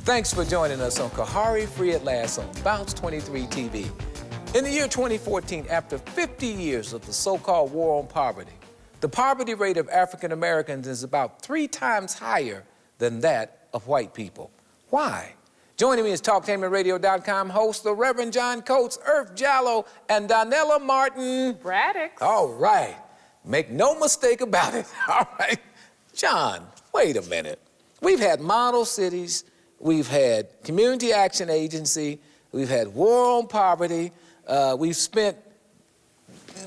Thanks for joining us on Khari Free at Last on Bounce23 TV. In the year 2014, after 50 years of the so-called war on poverty, the poverty rate of African Americans is about 3 times higher than that of white people. Why? Joining me is TalkTainmentRadio.com host, the Reverend John Coates, Earth Jallow, and Donella Martin. Braddix. All right. Make no mistake about it. All right. John, wait a minute. We've had model cities, we've had community action agency, we've had war on poverty, we've spent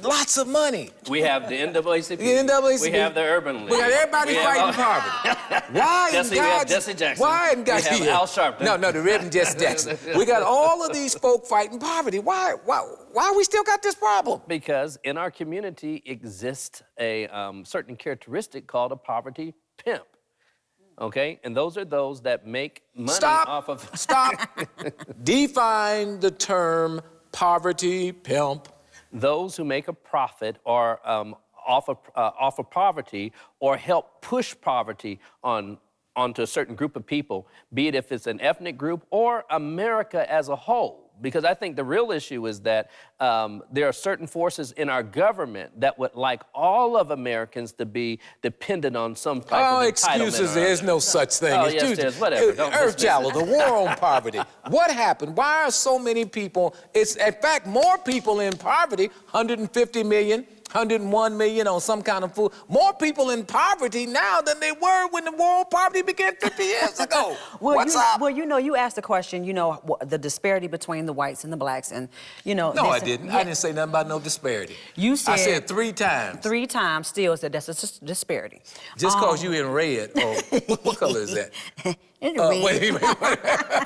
lots of money. We have the NAACP. The NAACP. We have the Urban League. We got everybody fighting poverty. Why in Jesse, we have God's... Jesse Jackson. Why in God's... We have Al Sharpton. No, the Reverend Jesse Jackson. We got all of these folk fighting poverty. Why we still got this problem? Because in our community exists a certain characteristic called a poverty pimp. Okay? And those are those that make money off of... Stop. Define the term poverty pimp. Those who make a profit or off of poverty or help push poverty onto a certain group of people, be it if it's an ethnic group or America as a whole. Because I think the real issue is that there are certain forces in our government that would like all of Americans to be dependent on some type of entitlement. Oh, excuses, there's no such thing. Oh, yes, there's, whatever. Earth Jallow, the war on poverty. What happened? Why are so many people, it's in fact more people in poverty, 150 million, 101 million on some kind of food. More people in poverty now than they were when the war on poverty began 50 years ago. What's up? Well, you know, you asked the question, you know, the disparity between the whites and the blacks, and, you know... No, I didn't. Yeah. I didn't say nothing about no disparity. You said... I said 3 times. 3 times still said that's a disparity. Just because you in red, what color is that? It's red. Wait.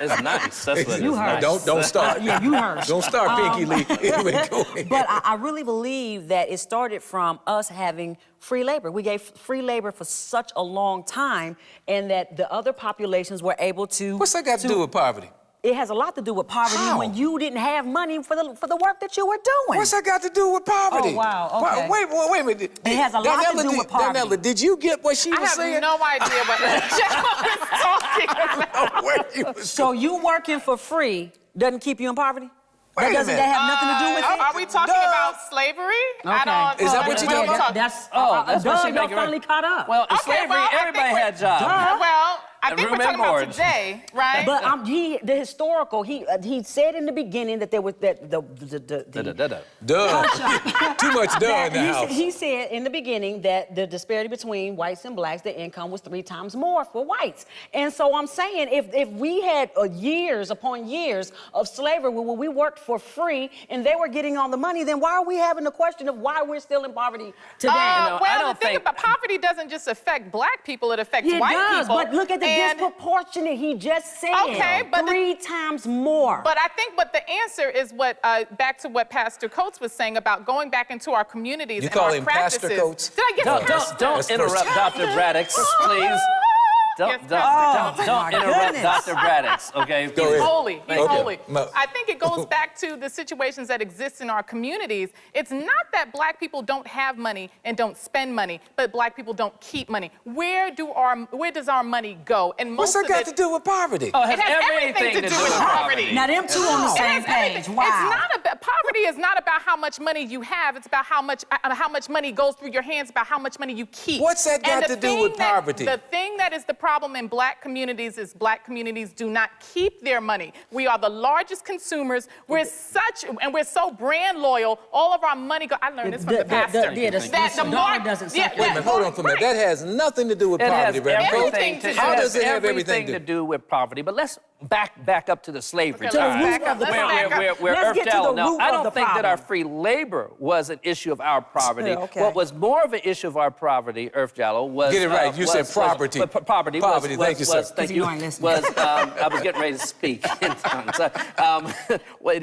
It's nice. That's what You heard. nice. Don't start. Yeah, you heard. Don't start, Pinky Lee. Anyway, go ahead. But I really believe that it started from us having free labor. We gave free labor for such a long time, and that the other populations were able to... What's that got to do with poverty? It has a lot to do with poverty. How? When you didn't have money for the work that you were doing. What's that got to do with poverty? Oh, wow, okay. Wait a minute. It has a lot to do with poverty. Donella, did you get what she was saying? I have no idea what Jallow is talking about. Where you was So you working for free doesn't keep you in poverty? Wait a That minute. have nothing to do with it? Are we talking about slavery? I don't... Is that what you're talking about? That's what she y'all making finally caught up. Well, in Okay, slavery, well, I everybody think had jobs. Well, I think room we're and talking about board. today, right? But the historical, he said in the beginning that there was that Duh. Too much duh in the house. He said in the beginning that the disparity between whites and blacks, the income was 3 times more for whites. And so I'm saying if we had years upon years of slavery where we worked for free and they were getting all the money, then why are we having the question of why we're still in poverty today? Well, the thing about poverty doesn't just affect black people, it affects white people. But look at the disproportionate he just said. Okay, but 3 times more. But I think what the answer is what, back to what Pastor Coates was saying about going back into our communities You and call our him practices. Pastor Coates? Did I get Pastor? Don't interrupt Dr. Braddix, please. Don't interrupt Dr. Braddix, okay? Go ahead. Holy. He's Okay. holy. I think it goes back to the situations that exist in our communities. It's not that black people don't have money and don't spend money, but black people don't keep money. Where does our money go? And What's that got to do with poverty? Oh, it has everything to do with poverty. Now them two on the same page. Wow. It's not about poverty. Is not about how much money you have. It's about how much money goes through your hands. About how much money you keep. What's that got to do with poverty? The thing that is the problem in black communities is black communities do not keep their money. We are the largest consumers. We're so brand loyal. All of our money I learned this from the pastor. The dollar doesn't Wait a minute, hold on for a minute. That has nothing to do with poverty, everything to do. How does it have everything to do with poverty? But let's back up to the slavery Okay, time. let's back up. Where Let's Earth get to the Jallow. Now, root I of don't the think that our problem. free labor was an issue of our poverty. Yeah, okay. What was more of an issue of our poverty, Earth Jallow, was... Get it right. You said poverty. Poverty. Thank you, sir. Thank you you. weren't listening. I was getting ready to speak.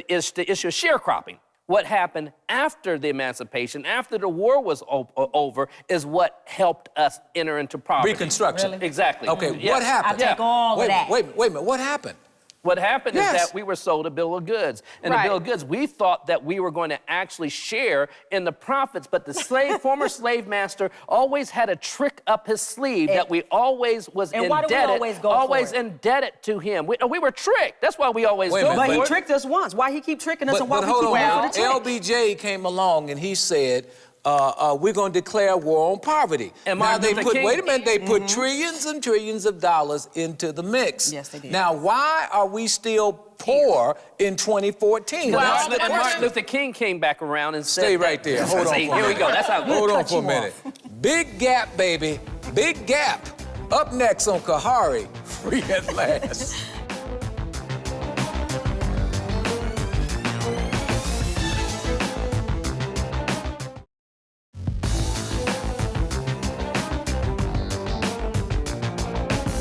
Is the issue of sharecropping. What happened after the emancipation, after the war was over, is what helped us enter into poverty. Reconstruction. Really? Exactly. Okay, Yes. what happened? I take all of that. Wait a minute, what happened? What happened is Yes. that we were sold a bill of goods. And Right. the bill of goods, we thought that we were going to actually share in the profits, but the former slave master always had a trick up his sleeve that we always was And indebted. why do we always go for it? Indebted to him. We were tricked. That's why we always Wait a go minute, But for he it. tricked us once. Why he keep tricking us and why But we hold keep on, going now. for the trick? LBJ came along and he said, we're going to declare war on poverty. And now Martin they Luther put, King- wait a minute, they put trillions and trillions of dollars into the mix. Yes, they did. Now, why are we still poor in 2014? Well, That's the the And Martin question. Luther King came back around and said, Stay right there. Hold on See, for a here we minute. go. That's how. Hold on cut for a you minute. Big gap, baby. Big gap. Up next on Khari, free at last.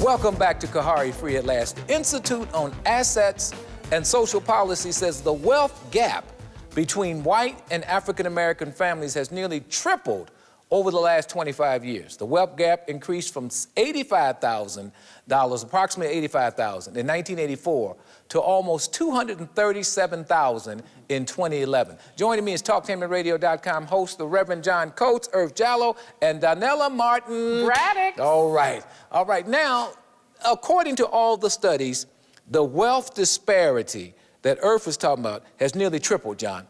Welcome back to Khari Free at Last. The Institute on Assets and Social Policy says the wealth gap between white and African American families has nearly tripled over the last 25 years. The wealth gap increased from $85,000, approximately $85,000 in 1984 to almost $237,000 in 2011. Joining me is TalkTainmentRadio.com host, the Reverend John Coates, Jallow, and Donella Martin. Braddix. All right. All right. Now, according to all the studies, the wealth disparity that Earth is talking about has nearly tripled, John.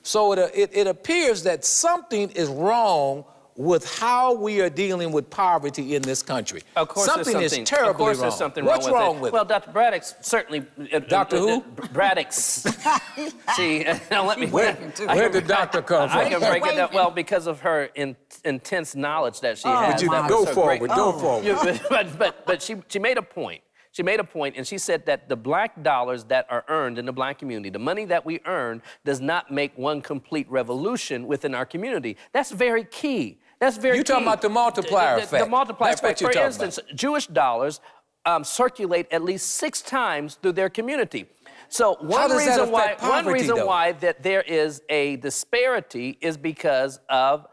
So it appears that something is wrong with how we are dealing with poverty in this country. Of course, something there's is terribly of course wrong. There's something What's wrong with wrong it. with Well, it? Dr. Braddix certainly. Dr. who? Braddix. See, now let me. Where did doctor come from? I can break it down. Well, because of her intense knowledge that she has. Would you that go was so forward? great. Go forward. Yeah, but she made a point. She made a point, and she said that the black dollars that are earned in the black community, the money that we earn, does not make one complete revolution within our community. That's very key. That's very key. You're talking about the multiplier effect. The multiplier That's what effect. you're For talking instance, Jewish dollars circulate at least 6 times through their community. So one does that reason why affect poverty, though? that there is a disparity is because of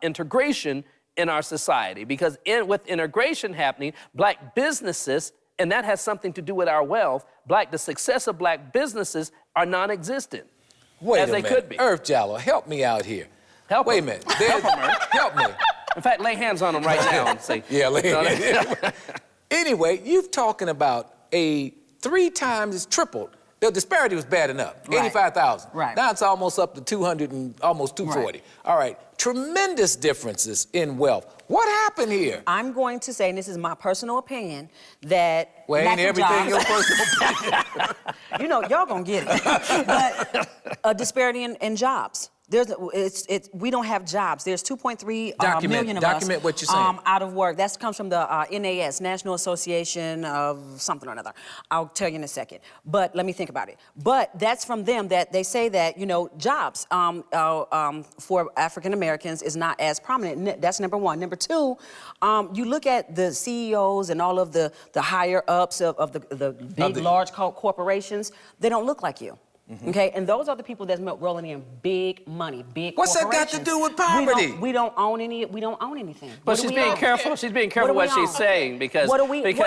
integration in our society. Because with integration happening, black businesses, and that has something to do with our wealth, the success of black businesses are non-existent. Wait as a they minute. could be. Jallow, help me out here. Wait a minute. Help me. In fact, lay hands on them right now and say, Yeah, Anyway, you're talking about a 3 times, it's tripled. The disparity was bad enough, Right. 85,000. Right. Now it's almost up to 200 and almost 240. Right. All right, tremendous differences in wealth. What happened here? I'm going to say, and this is my personal opinion, that Well, ain't lack of everything your jobs- personal opinion. You know, y'all gonna get it. But a disparity in jobs. We don't have jobs. There's 2.3 million of us Document what you're saying. out of work. That comes from the NAS, National Association of something or another. I'll tell you in a second. But let me think about it. But that's from them that they say that, you know, jobs for African Americans is not as prominent. That's number one. Number two, you look at the CEOs and all of the higher ups of the big, large corporations, they don't look like you. Okay, and those are the people that's rolling in big money, big What's that got to corporations. do with poverty? We don't own anything. But What do she's we being own? careful. She's being careful What what do we she's own? saying because What do we own? because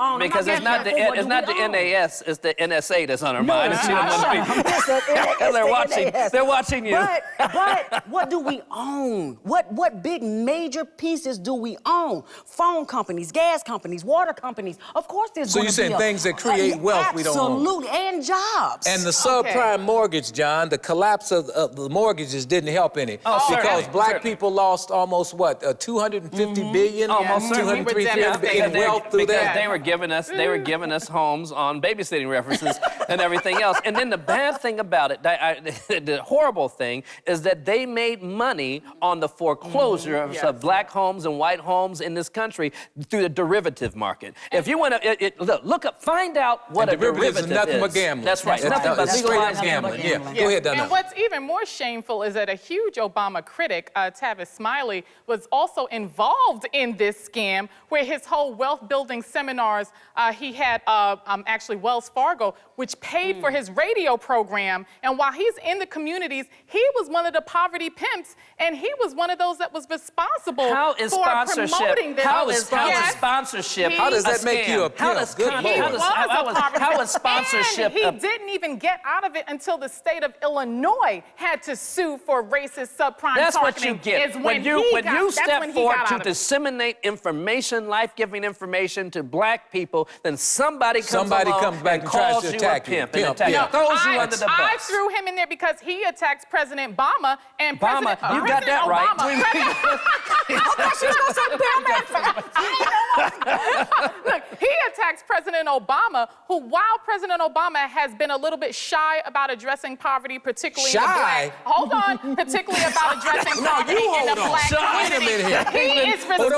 I'm because not it's not the being careful. What do we own? NAS, it's the NSA that's on her No, mind. it's She not. doesn't wanna be- It's the They're watching. NAS. They're watching you. But what do we own? What big major pieces do we own? Phone companies, gas companies, water companies. Of course, there's So gonna you're saying be things that create wealth we don't own. Absolutely, and jobs. And the subprime mortgage, John, the collapse of the mortgages didn't help any. Oh, because certainly, black certainly. people lost almost, what, 250 billion? Almost certainly. 203 billion in wealth through because that. they were giving us homes on babysitting references and everything else. And then the bad thing about it, the horrible thing, is that they made money on the foreclosure of black homes and white homes in this country through the derivative market. If you want to look up, find out what And a derivatives derivative is nothing is. but gambling. That's right. It's Nothing but it's legal straight up nothing but gambling. Yeah. gambling. Go ahead, Donella. And what's even more shameful is that a huge Obama critic, Tavis Smiley, was also involved in this scam where his whole wealth building seminars, he had actually Wells Fargo, which paid for his radio program. And while he's in the communities, he was one of the poverty pimps, and he was one of those that was responsible for promoting this. How is Yes. sponsorship? How does that make you a How pimp? does Good con- Lord. how is sponsorship? And he didn't even get out of it until the state of Illinois had to sue for racist subprime That's what targeting. you get Is when you step forward to disseminate information, life-giving information to black people. Then somebody comes back and and tries calls to you attack a you. pimp and attacks you. Yeah. Throws you under the bus. I threw him in there because he attacked President Obama and Obama, President you got that right. Look, he attacks President Obama, who, while President Obama has been a little bit shy about addressing poverty, particularly in the black... Hold on. Particularly about addressing poverty in the black community. Wait a minute here. He is responsible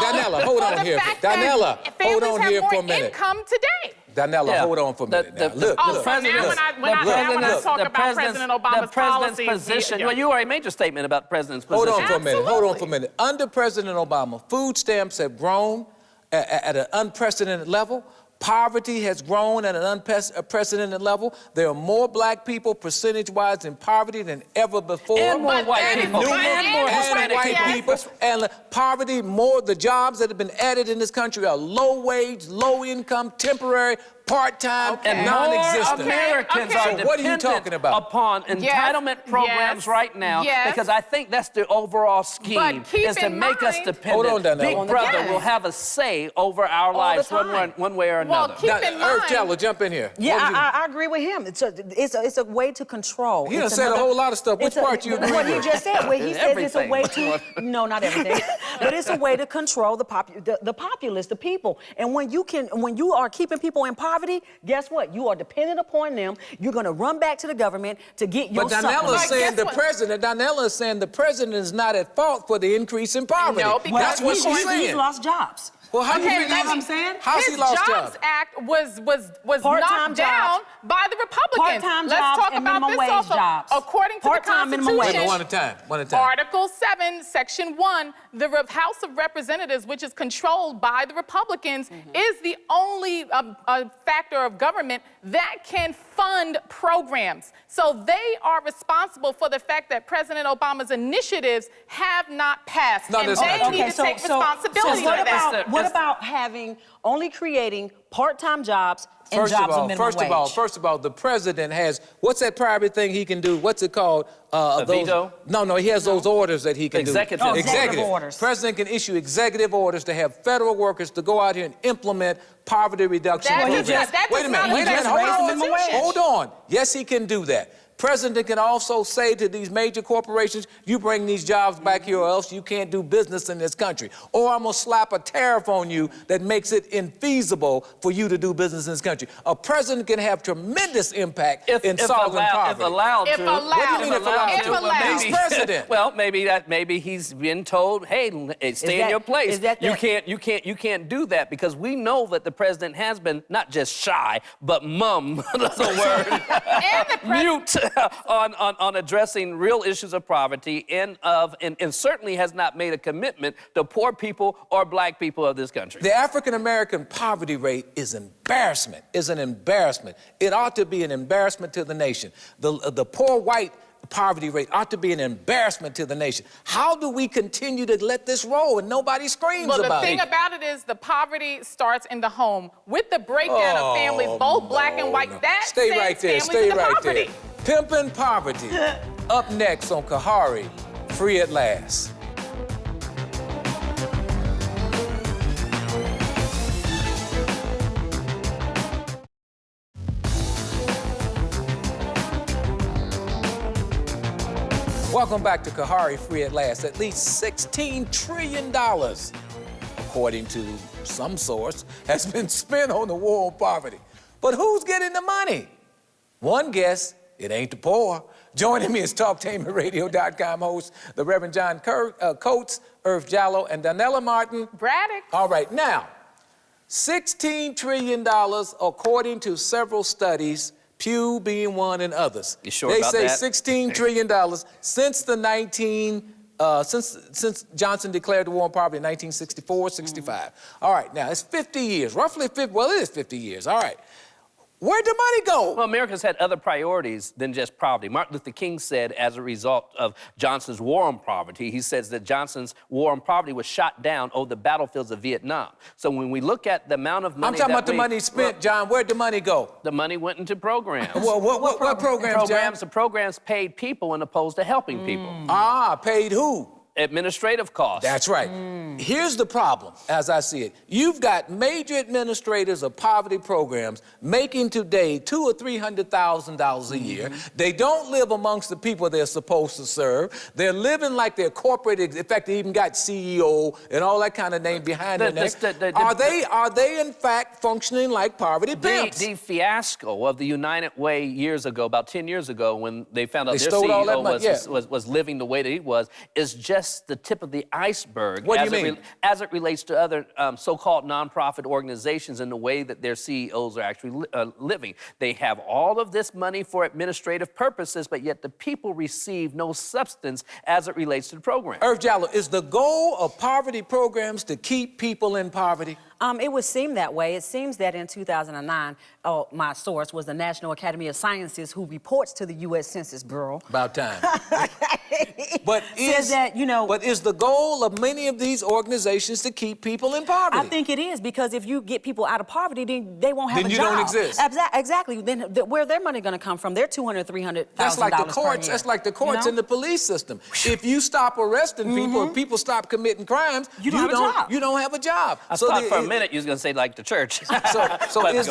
Donella, hold on for the here. fact Donella, that hold families on have here more for a minute. income today. Donella, hold on for a minute now. Look, So now when I talk about President Obama's policies... position. Well, you already made your statement about the president's position. Hold on for a minute. Hold on for a minute. Under President Obama, food stamps have grown at an unprecedented level. Poverty has grown at an unprecedented level. There are more black people percentage-wise in poverty than ever before. And more white people. And more white people. And poverty, the jobs that have been added in this country are low wage, low income, temporary, part-time, And non-existent. more Americans are So what are you talking about? upon entitlement programs right now because I think that's the overall scheme, is to make us dependent. Hold on, Donella. Big Brother will have a say over our lives one way or another. Keep in mind... Jallow, jump in here. Yeah, I agree with him. It's a way to control. He done said a whole lot of stuff. Which part you agree What with? he just said, where he says it's a way Everything. to... No, not everything. But it's a way to control the populace, the people. And when you are keeping people in poverty, guess what? You are dependent upon them. You're going to run back to the government to get your But supplements. Donella is saying Donella is saying the president is not at fault for the increase in poverty. No, because that's what she's saying. He's lost jobs. Well, how do you know what I'm saying? How's he lost His jobs? Jobs Act was Part-time knocked down by the Republicans. Part-time Let's jobs talk and about minimum this wage also. jobs. According to the Part-time minimum wage. Constitution, One at a time. Article 7, Section 1, the House of Representatives, which is controlled by the Republicans, is the only factor of government that can fund programs. So they are responsible for the fact that President Obama's initiatives have not passed. No, and that's they not need to take responsibility for that. What about only creating part-time jobs and jobs of minimum wage? First of all, the president has, what's that private thing he can do? What's it called? Veto? No, he has those orders that he can Executive. do. Oh, executive orders. President can issue executive orders to have federal workers to go out here and implement poverty reduction programs. Wait a minute, hold on. Yes, he can do that. President can also say to these major corporations, you bring these jobs back here or else you can't do business in this country. Or I'm going to slap a tariff on you that makes it infeasible for you to do business in this country. A president can have tremendous impact in solving poverty. If allowed to. What do you mean if allowed to? He's president. Well, maybe he's been told, hey, stay in your place. You can't do that, because we know that the president has been not just shy, but mum, that's a word, mute on addressing real issues of poverty and certainly has not made a commitment to poor people or black people of this country. The African-American poverty rate is an embarrassment. It ought to be an embarrassment to the nation. The poor white poverty rate ought to be an embarrassment to the nation. How do we continue to let this roll and nobody screams about it? Well, the thing about it is the poverty starts in the home. With the breakdown of families, both black and white, that stay right there. sends Stay families into right poverty. there. Pimping Poverty. Up next on Khari, Free at Last. Welcome back to Khari, Free at Last. At least $16 trillion, according to some source, has been spent on the war on poverty. But who's getting the money? One guess, it ain't the poor. Joining me is TalkTainmentRadio.com host, the Reverend John Coates, Irv Jallow, and Donella Martin. Braddix. All right, now, $16 trillion, according to several studies, Pew being one, and others. You sure they about say that? $16 trillion since since Johnson declared the war on poverty in 1964, 65. All right, now it's 50 years, roughly 50, well, it is 50 years, all right. Where'd the money go? Well, America's had other priorities than just poverty. Martin Luther King said, as a result of Johnson's war on poverty, he says that Johnson's war on poverty was shot down over the battlefields of Vietnam. So when we look at the amount of money I'm talking about the money spent, John. Where'd the money go? The money went into programs. Well, what programs, John? The programs paid people as opposed to helping people. Ah, paid who? Administrative costs. That's right. Here's the problem, as I see it. You've got major administrators of poverty programs making today $200,000 or $300,000 a year. They don't live amongst the people they're supposed to serve. They're living like they're corporate. In fact, they even got CEO and all that kind of name behind their name. Are they in fact functioning like poverty pimps? The fiasco of the United Way years ago, about 10 years ago, when they found out They their stole all that money, CEO was living the way that he was, is just the tip of the iceberg. What do you mean? As it relates to other so-called nonprofit organizations and the way that their CEOs are actually living. They have all of this money for administrative purposes, but yet the people receive no substance as it relates to the program. Irv Jallow, is the goal of poverty programs to keep people in poverty? It would seem that way. It seems that in 2009, my source was the National Academy of Sciences, who reports to the U.S. Census Bureau. About time. But says that, you know... But is the goal of many of these organizations to keep people in poverty? I think it is, because if you get people out of poverty, then they won't have a job. Then you don't exist. Exactly. Then where their money going to come from? They're $200,000, $300,000 That's like the courts. per year. That's like the courts, you know? and the police system. If you stop arresting people, if people stop committing crimes, you don't have a job. I thought for a minute you was going to say like the church. So is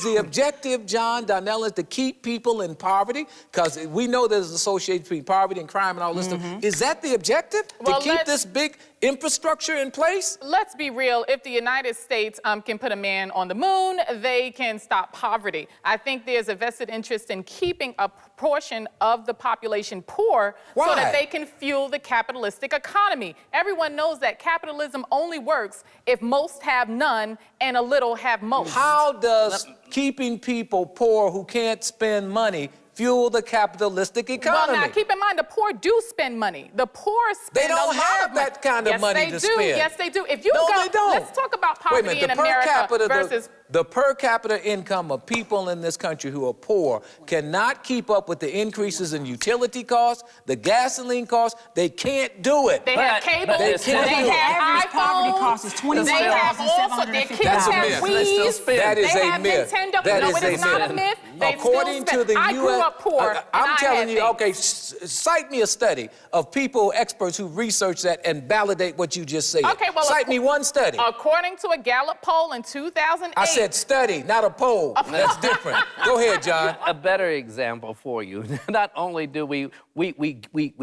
the objective, John, Donella, to keep people in poverty? Because we know there's an association between poverty and crime and all this stuff. Is that the objective? Well, to keep this big infrastructure in place? Let's be real. If the United States can put a man on the moon, they can stop poverty. I think there's a vested interest in keeping a portion of the population poor. Why? So that they can fuel the capitalistic economy. Everyone knows that capitalism only works if most have none and a little have most. How does keeping people poor who can't spend money fuel the capitalistic economy? Well, now, keep in mind, the poor do spend money. The poor spend a lot of money. They don't have that kind of money to spend. Yes, they do. If you No, go, they don't. let's talk about poverty in America versus... The per capita income of people in this country who are poor cannot keep up with the increases in utility costs, the gasoline costs. They can't do it. They have cable. They They can't do it. have Average poverty iPhones. cost is $21,750. They have also, their kids That's a have myth. They still Wii's. spend. That is They a have myth. Nintendo. That No, is it is a not a myth. myth. They According still to spend. the I grew up poor. and I'm I telling had you, things. okay, cite me a study of people, experts who research that and validate what you just said. Okay, well, cite me one study. According to a Gallup poll in 2008. I said study, not a poll. That's different. Go ahead, John. A better example for you. Not only do we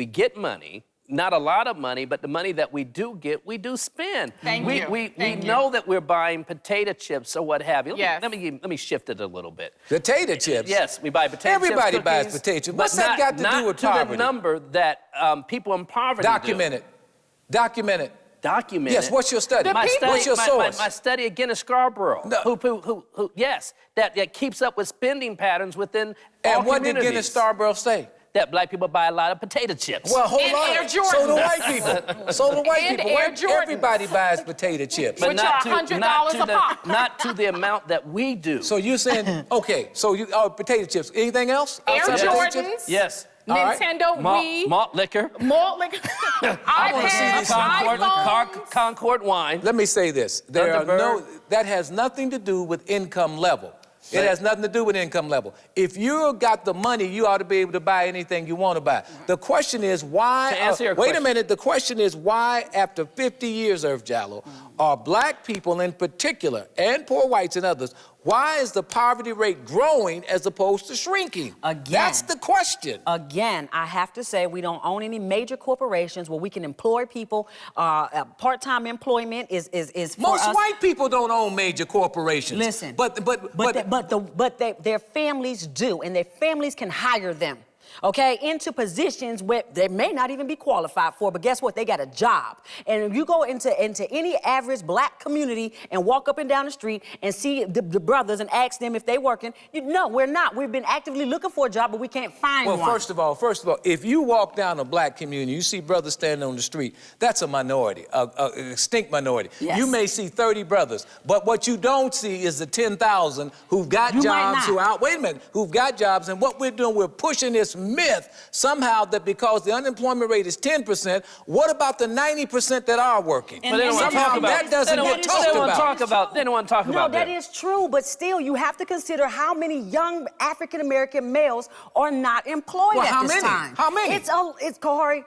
get money, not a lot of money, but the money that we do get, we do spend. Thank you. We know that we're buying potato chips or what have you. Yes. Let me shift it a little bit. Potato chips? Yes, we buy potato chips. Everybody buys cookies, potato chips. but What's that got to do with not to poverty? the number that people in poverty Document it. Document it. Document Yes, it. what's your study? What's your source? My study again is Scarborough. No. That keeps up with spending patterns within all And what did communities. Guinness Scarborough say? That black people buy a lot of potato chips. Well, hold And on. Air So Jordans. do white people. So do white And people. Air Jordans. Everybody buys potato chips. Which are $100 a pop. Not to the amount that we do. So you're saying, okay, so you potato chips. Anything else? Air outside potato chips? Jordans. Yes. All right. Nintendo, Wii. Malt liquor. Malt liquor. wanna see iPads, these iPhones. Concord wine. Let me say this. That has nothing to do with income level. It has nothing to do with income level. If you got the money, you ought to be able to buy anything you want to buy. The question is why... To answer your wait question. a minute. The question is why, after 50 years, Irv Jallow, are black people in particular, and poor whites and others, why is the poverty rate growing as opposed to shrinking? Again. That's the question. Again, I have to say we don't own any major corporations where we can employ people. Part-time employment is for Most us. white people don't own major corporations. Listen, But their families do, and their families can hire them. okay, into positions where they may not even be qualified for, but guess what? They got a job. And if you go into any average black community and walk up and down the street and see the brothers and ask them if they working, no, we're not. We've been actively looking for a job, but we can't find one. Well, first of all, if you walk down a black community, you see brothers standing on the street, that's a minority, an extinct minority. Yes. You may see 30 brothers, but what you don't see is the 10,000 who've got jobs, who've got jobs, and what we're doing, we're pushing this myth somehow that because the unemployment rate is 10%, what about the 90% that are working? But they don't want to talk about that doesn't get talked about. They don't want to talk about that. No, that is true, but still, you have to consider how many young African-American males are not employed at this time. How many? It's Khari.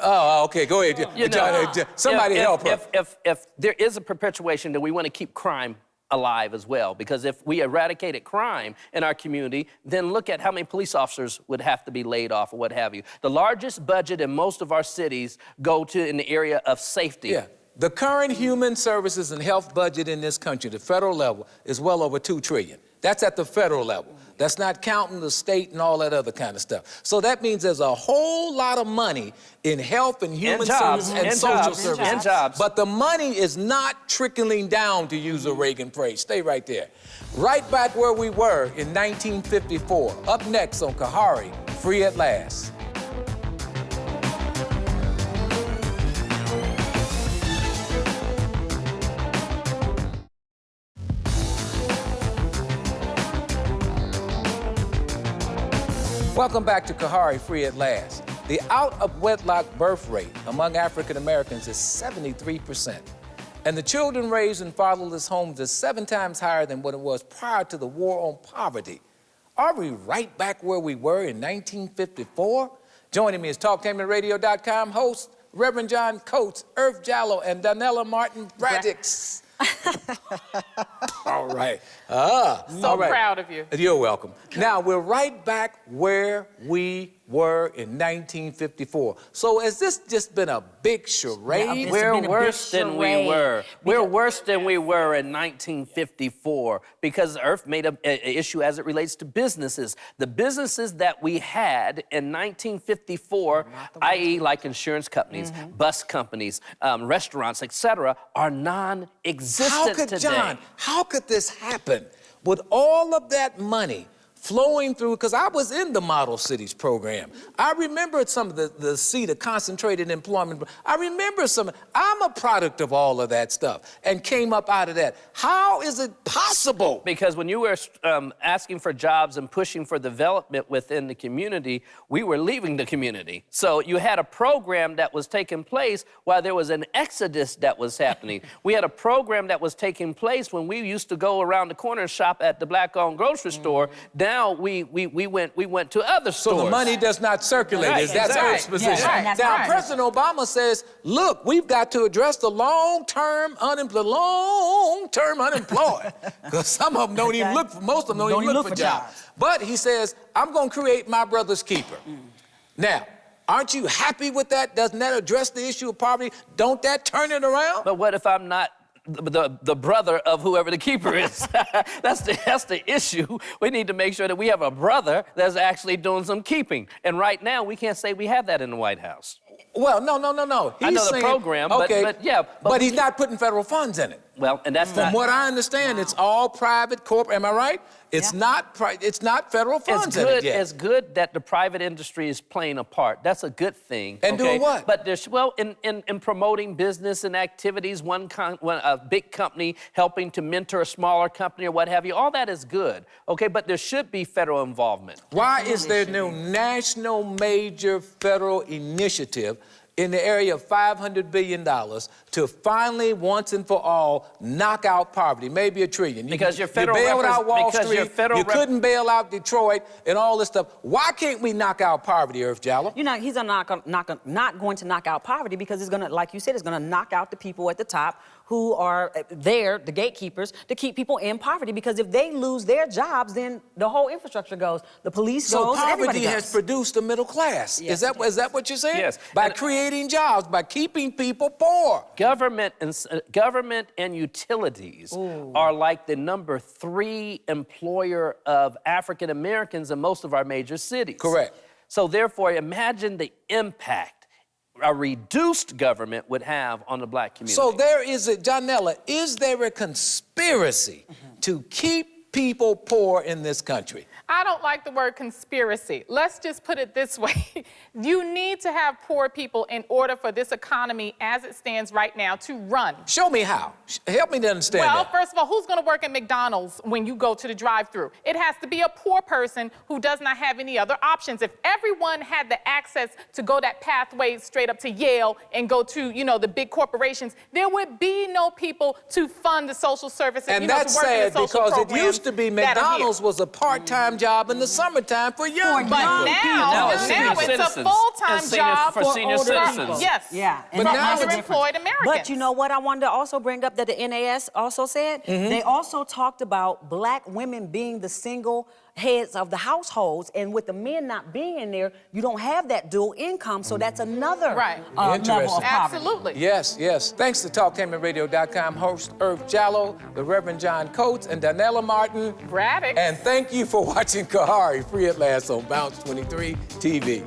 Oh, okay, go ahead. Somebody help her. If there is a perpetuation, then we want to keep crime alive as well, because if we eradicated crime in our community, then look at how many police officers would have to be laid off or what have you. The largest budget in most of our cities go to in the area of safety. Yeah. The current human services and health budget in this country, the federal level, is well over $2 trillion. That's at the federal level. That's not counting the state and all that other kind of stuff. So that means there's a whole lot of money in health and human services and social services. And jobs. But the money is not trickling down, to use a Reagan phrase. Stay right there. Right back where we were in 1954. Up next on Khari, Free at Last. Welcome back to Khari, Free at Last. The out-of-wedlock birth rate among African Americans is 73%. And the children raised in fatherless homes is 7 times higher than what it was prior to the war on poverty. Are we right back where we were in 1954? Joining me is TalkTainmentRadio.com host Reverend John Coates, Earth Jallow, and Donella Martin Braddix. All right. So proud of you. You're welcome. Now, we're right back where we were in 1954. So has this just been a big charade? We're worse than we were. We're worse than we were in 1954 because Earth made an issue as it relates to businesses. The businesses that we had in 1954, i.e. like insurance companies, bus companies, restaurants, etc., are non-existent today. John, how could this happen with all of that money flowing through? Because I was in the Model Cities program. I remember some of the concentrated employment. I remember I'm a product of all of that stuff and came up out of that. How is it possible? Because when you were asking for jobs and pushing for development within the community, we were leaving the community. So you had a program that was taking place while there was an exodus that was happening. We had a program that was taking place when we used to go around the corner and shop at the black-owned grocery store. Now we went to other stores. So the money does not circulate. Right, That's Earth's position. Yeah, now, President Obama says, look, we've got to address the long-term unemployed. Because some of them don't even look for, most of them don't even look for jobs. But he says, I'm going to create my brother's keeper. Now, aren't you happy with that? Doesn't that address the issue of poverty? Don't that turn it around? But what if I'm not the brother of whoever the keeper is? That's the issue. We need to make sure that we have a brother that's actually doing some keeping. And right now, we can't say we have that in the White House. Well, no. I know the program, but he's not putting federal funds in it. Well, and that's From what I understand, it's all private corporate. Am I right? It's not federal funds in it yet. It's good that the private industry is playing a part. That's a good thing. And doing what? But there's in promoting business and activities, a big company helping to mentor a smaller company or what have you. All that is good. Okay, but there should be federal involvement. Why is there no national major federal initiative in the area of $500 billion to finally, once and for all, knock out poverty, maybe $1 trillion? Because your federal you bailed out Wall because Street, you couldn't bail out Detroit and all this stuff. Why can't we knock out poverty, Earth Jallow? You know, he's not going to knock out poverty because it's going to, like you said, it's going to knock out the people at the top who are there, the gatekeepers, to keep people in poverty. Because if they lose their jobs, then the whole infrastructure goes. The police goes, everybody goes. So poverty has produced a middle class. Yes, is that what you're saying? Yes. By creating jobs, by keeping people poor. Government and utilities are like the number 3 employer of African Americans in most of our major cities. Correct. So therefore, imagine the impact a reduced government would have on the black community. So Donella, is there a conspiracy to keep people poor in this country? I don't like the word conspiracy. Let's just put it this way. You need to have poor people in order for this economy as it stands right now to run. Show me how. Help me to understand Well, that. first of all, who's going to work at McDonald's when you go to the drive-thru? It has to be a poor person who does not have any other options. If everyone had the access to go that pathway straight up to Yale and go to, you know, the big corporations, there would be no people to fund the social services. And you know, that's to work in the sad social because it programs used to be that are here. McDonald's was a part-time job in the summertime for young But people. now it's it's senior a citizens. full-time And senior- job for senior older citizens. people. Yes. Yeah. But now it's underemployed Americans. But you know what I wanted to also bring up that the NAS also said? They also talked about black women being the single heads of the households, and with the men not being in there, you don't have that dual income, so that's another level of Interesting. poverty. Absolutely. Yes, yes. Thanks to TalkTainmentRadio.com host Irv Jallow, the Reverend John Coates, and Donella Martin. Braddix. And thank you for watching Khari Free at Last on Bounce 23 TV.